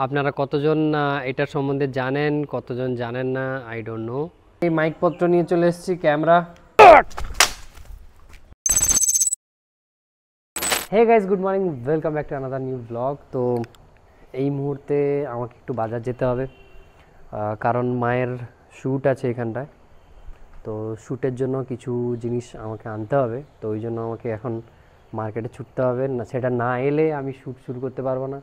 আপনারা কতজন এটার সম্বন্ধে জানেন, কতজন জানেন না, আই ডোন্ট নো। এই মাইকপত্র নিয়ে চলে এসেছি, camera. Hey guys, good morning, welcome back to another new blog. তো এই মুহূর্তে আমাকে একটু বাজার যেতে হবে, কারণ মায়ের শ্যুট আছে এখানটায়। তো শ্যুটের জন্য কিছু জিনিস আমাকে আনতে হবে, তো ওই জন্য আমাকে এখন মার্কেটে ছুটতে হবে। না, সেটা না এলে আমি শ্যুট শুরু করতে পারবো না,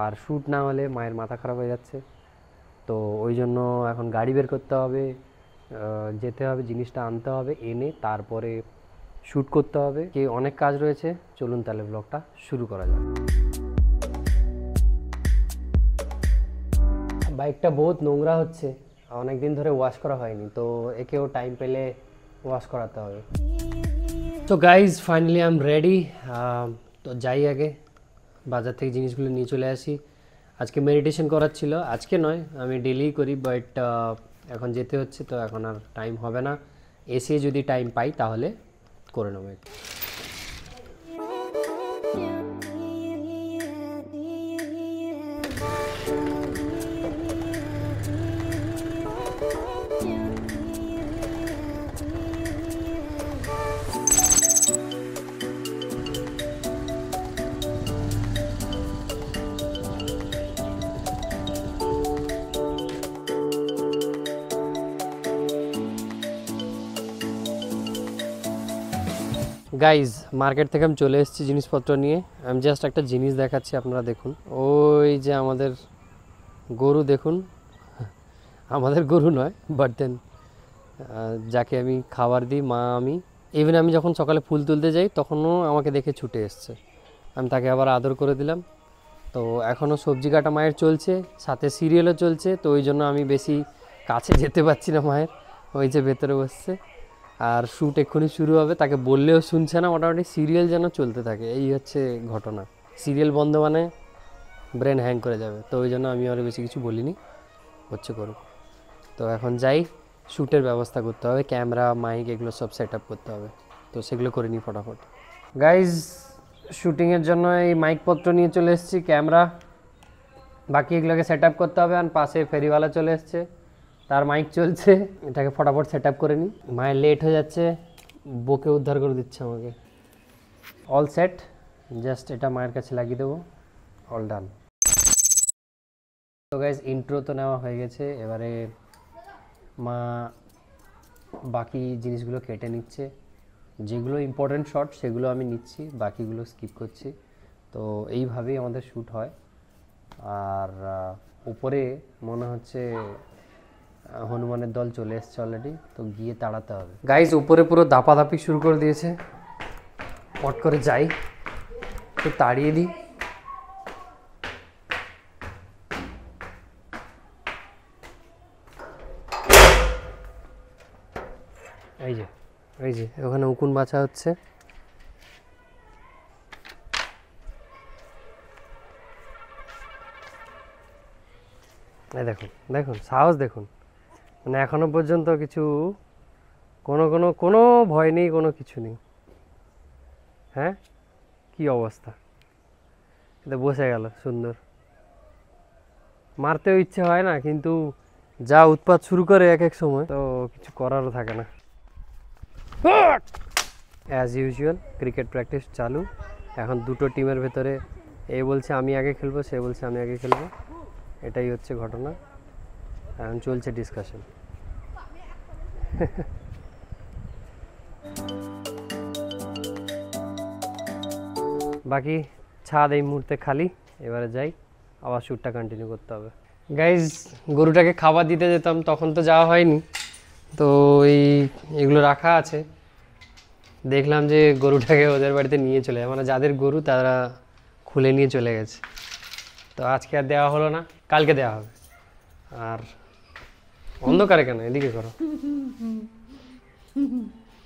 আর শ্যুট না হলে মায়ের মাথা খারাপ হয়ে যাচ্ছে। তো ওই জন্য এখন গাড়ি বের করতে হবে, যেতে হবে, জিনিসটা আনতে হবে, এনে তারপরে শ্যুট করতে হবে। কি অনেক কাজ রয়েছে, চলুন তাহলে ব্লগটা শুরু করা যাক। বাইকটা বহুত নোংরা হচ্ছে, অনেক দিন ধরে ওয়াশ করা হয়নি, তো একেও টাইম পেলে ওয়াশ করাতে হবে। তো guys, finally I am ready. তো যাই আগে বাজার থেকে জিনিসগুলো নিয়ে চলে আসি। আজকে মেডিটেশন করার ছিল, আজকে নয়, আমি ডেলি করি, বাট এখন যেতে হচ্ছে, তো এখন আর টাইম হবে না। এসে যদি টাইম পাই তাহলে করে নেবো। গাইজ, মার্কেট থেকে আমি চলে এসেছি জিনিসপত্র নিয়ে। আমি জাস্ট একটা জিনিস দেখাচ্ছি, আপনারা দেখুন। ওই যে আমাদের গরু দেখুন, আমাদের গরু নয়, বাট দেন যাকে আমি খাবার দিই, মা, আমি। ইভেন আমি যখন সকালে ফুল তুলতে যাই তখনও আমাকে দেখে ছুটে এসছে, আমি তাকে আবার আদর করে দিলাম। তো এখনও সবজি কাটা মায়ের চলছে, সাথে সিরিয়ালও চলছে, তো ওই জন্য আমি বেশি কাছে যেতে পারছি না মায়ের। ওই যে ভেতরে বসছে, আর শ্যুট এক্ষুনি শুরু হবে, তাকে বললেও শুনছে না। মোটামুটি সিরিয়াল যেন চলতে থাকে, এই হচ্ছে ঘটনা। সিরিয়াল বন্ধ মানে ব্রেন হ্যাং করে যাবে, তো ওই জন্য আমি আরও বেশি কিছু বলিনি, হচ্ছে করুক। তো এখন যাই, শ্যুটের ব্যবস্থা করতে হবে, ক্যামেরা, মাইক, এগুলো সব সেট আপ করতে হবে, তো সেগুলো করে নিই ফটাফট। গাইজ, শ্যুটিংয়ের জন্য এই মাইকপত্র নিয়ে চলে এসেছি, ক্যামেরা, বাকি এগুলোকে সেট আপ করতে হবে। আর পাশে ফেরিওয়ালা চলে এসছে, তার মাইক চলছে, এটাকে ফটাফট সেট আপ করে নিই। মায়ের লেট হয়ে যাচ্ছে, বকে উদ্ধার করে দিচ্ছে আমাকে। অল সেট, জাস্ট এটা মায়ের কাছে লাগিয়ে দেবো, অল ডান। তো গাইজ, ইন্ট্রো তো নেওয়া হয়ে গেছে, এবারে মা বাকি জিনিসগুলো কেটে নিচ্ছে। যেগুলো ইম্পর্টেন্ট শট সেগুলো আমি নিচ্ছি, বাকিগুলো স্কিপ করছি। তো এইভাবেই আমাদের শ্যুট হয়। আর উপরে মনে হচ্ছে হনুমানের দল চলে এসছে অলরেডি, তো গিয়ে তাড়াতে হবে। গাইজ, উপরে পুরো দাপাদাপি শুরু করে দিয়েছে, পট করে যাই, তো তাড়িয়ে দিই। এই যে এই যে ওখানে উকুন বাছা হচ্ছে। এই দেখুন দেখুন, সাহস দেখুন, মানে এখনো পর্যন্ত কিছু কোনো ভয় নেই, কোনো কিছু নেই। হ্যাঁ, কি অবস্থা, এটা বসে গেল সুন্দর। মারতেও ইচ্ছে হয় না, কিন্তু যা উৎপাত শুরু করে এক এক সময়, তো কিছু করারও থাকে না। অ্যাজ ইউজুয়াল ক্রিকেট প্র্যাকটিস চালু। এখন দুটো টিমের ভেতরে, এ বলছে আমি আগে খেলবো, সে বলছে আমি আগে খেলবো, এটাই হচ্ছে ঘটনা। এখন চলছে ডিসকাশন। বাকি ছাদ এই মুহূর্তে খালি, এবারে যাই, আবার শ্যুটটা কন্টিনিউ করতে হবে। গাইজ, গরুটাকে খাবার দিতে যেতাম, তখন তো যাওয়া হয়নি, তো এগুলো রাখা আছে। দেখলাম যে গরুটাকে ওদের বাড়িতে নিয়ে চলে যায়, মানে যাদের গরু তারা খুলে নিয়ে চলে গেছে, তো আজকে আর দেওয়া হলো না, কালকে দেওয়া হবে। আর অন্ধকারে কেন, এদিকে করো,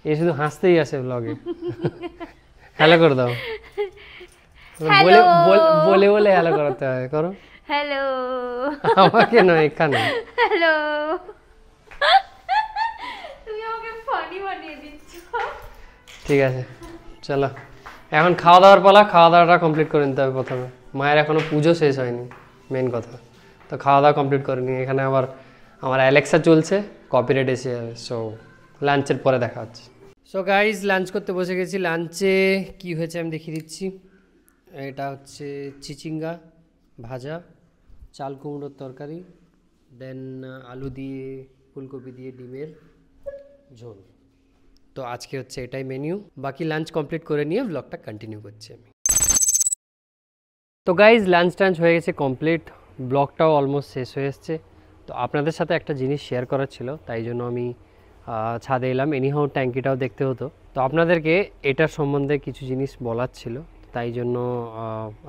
এ শুধু হাসতেই আসে ব্লগে। হ্যালো করে দাও, বলে বলে বলে হ্যালো করাতে হয়, করো। হ্যালো, আমাকে নয়, এখানে। হ্যালো, তুমি আমাকে ফানি বানিয়ে দিচ্ছ। ঠিক আছে, চলো এখন খাওয়া দাওয়ার পালা। খাওয়া দাওয়াটা কমপ্লিট করে নিতে হবে প্রথমে, মায়ের এখনো পুজো শেষ হয়নি। মেন কথা। তো খাওয়া দাওয়া কমপ্লিট করে নিয়ে এখানে আবার আমার অ্যালেক্সা চলছে, কপিরাইট এসে যাবে। সো লাঞ্চের পরে দেখা হচ্ছে। সো গাইজ লাঞ্চ করতে বসে গেছি। লাঞ্চে কি হয়েছে আমি দেখিয়ে দিচ্ছি। এটা হচ্ছে চিচিঙ্গা ভাজা, চাল কুমড়োর তরকারি, দেন আলু দিয়ে ফুলকপি দিয়ে ডিমের ঝোল। তো আজকে হচ্ছে এটাই মেনু। বাকি লাঞ্চ কমপ্লিট করে নিয়ে ব্লগটা কন্টিনিউ করছি আমি। তো গাইজ লাঞ্চ টাঞ্চ হয়ে গেছে কমপ্লিট, ব্লগটাও অলমোস্ট শেষ হয়ে এসছে। তো আপনাদের সাথে একটা জিনিস শেয়ার করার ছিল, তাই জন্য আমি ছাদে এলাম। এনিহাও ট্যাঙ্কিটাও দেখতে হতো, তো আপনাদেরকে এটার সম্বন্ধে কিছু জিনিস বলার ছিল, তাই জন্য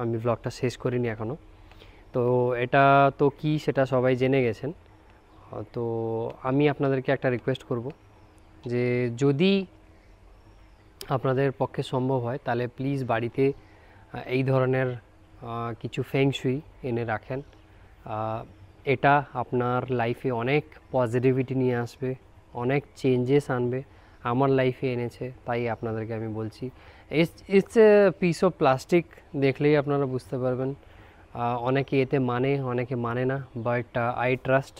আমি ব্লগটা শেষ করিনি এখনও। তো এটা তো কি সেটা সবাই জেনে গেছেন। তো আমি আপনাদেরকে একটা রিকোয়েস্ট করব যে যদি আপনাদের পক্ষে সম্ভব হয় তাহলে প্লিজ বাড়িতে এই ধরনের কিছু ফেংশুই এনে রাখেন। এটা আপনার লাইফে অনেক পজিটিভিটি নিয়ে আসবে, অনেক চেঞ্জেস আনবে। আমার লাইফে এনেছে, তাই আপনাদেরকে আমি বলছি। It's a piece of plastic, দেখলেই আপনারা বুঝতে পারবেন। অনেকে এতে মানে, অনেকে মানে না, বাট আই ট্রাস্ট।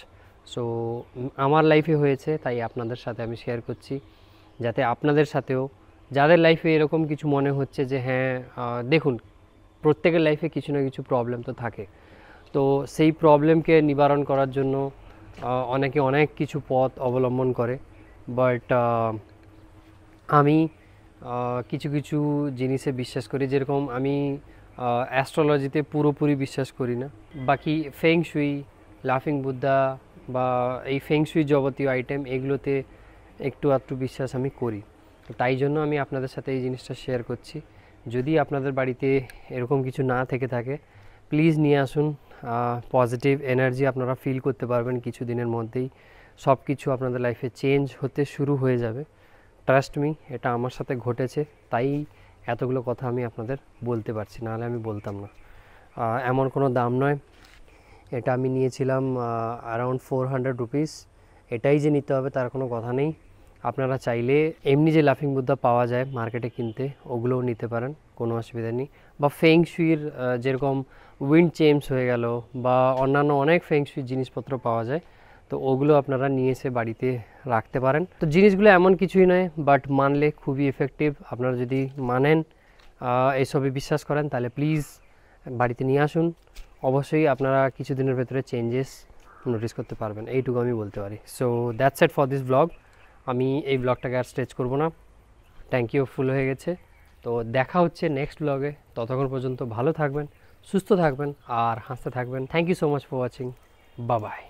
সো আমার লাইফে হয়েছে, তাই আপনাদের সাথে আমি শেয়ার করছি, যাতে আপনাদের সাথেও, যাদের লাইফে এরকম কিছু মনে হচ্ছে যে হ্যাঁ দেখুন, প্রত্যেকের লাইফে কিছু না কিছু প্রবলেম তো থাকে। তো সেই প্রবলেমকে নিবারণ করার জন্য অনেকে অনেক কিছু পথ অবলম্বন করে, বাট আমি কিছু কিছু জিনিসে বিশ্বাস করি। যেরকম আমি অ্যাস্ট্রোলজিতে পুরোপুরি বিশ্বাস করি না, বাকি ফেংশুই, লাফিং বুদ্ধা বা এই ফেংশুই যাবতীয় আইটেম এগুলোতে একটু আধটু বিশ্বাস আমি করি। তো তাই জন্য আমি আপনাদের সাথে এই জিনিসটা শেয়ার করছি। যদি আপনাদের বাড়িতে এরকম কিছু না থেকে থাকে, প্লিজ নিয়ে আসুন। পজিটিভ এনার্জি আপনারা ফিল করতে পারবেন কিছু দিনের মধ্যেই। সব কিছু আপনাদের লাইফে চেঞ্জ হতে শুরু হয়ে যাবে। ট্রাস্ট মি, এটা আমার সাথে ঘটেছে, তাই এতগুলো কথা আমি আপনাদের বলতে পারছি, নাহলে আমি বলতাম না। এমন কোনো দাম নয়, এটা আমি নিয়েছিলাম অ্যারাউন্ড 400 রুপিস। এটাই যে নিতে হবে তার কোনো কথা নেই। আপনারা চাইলে এমনি যে লাফিং বুদ্ধা পাওয়া যায় মার্কেটে কিনতে, ওগুলোও নিতে পারেন, কোনো অসুবিধা নেই। বা ফেংশুইর যেরকম উইন্ড চেমস হয়ে গেল বা অন্যান্য অনেক ফেংশুইর জিনিসপত্র পাওয়া যায়, তো ওগুলো আপনারা নিয়ে এসে বাড়িতে রাখতে পারেন। তো জিনিসগুলো এমন কিছুই নয়, বাট মানলে খুবই এফেক্টিভ। আপনারা যদি মানেন, এইসবে বিশ্বাস করেন, তাহলে প্লিজ বাড়িতে নিয়ে আসুন। অবশ্যই আপনারা কিছুদিনের ভেতরে চেঞ্জেস নোটিস করতে পারবেন, এইটুকু আমি বলতে পারি। So that's it for this blog. আমি এই ব্লগটাকে আর স্ট্রেচ করবো না, থ্যাংক ইউ, ফুল হয়ে গেছে। তো দেখা হচ্ছে নেক্সট ব্লগে। ততক্ষণ পর্যন্ত ভালো থাকবেন, সুস্থ থাকবেন আর হাসতে থাকবেন। Thank you so much for watching. Bye by.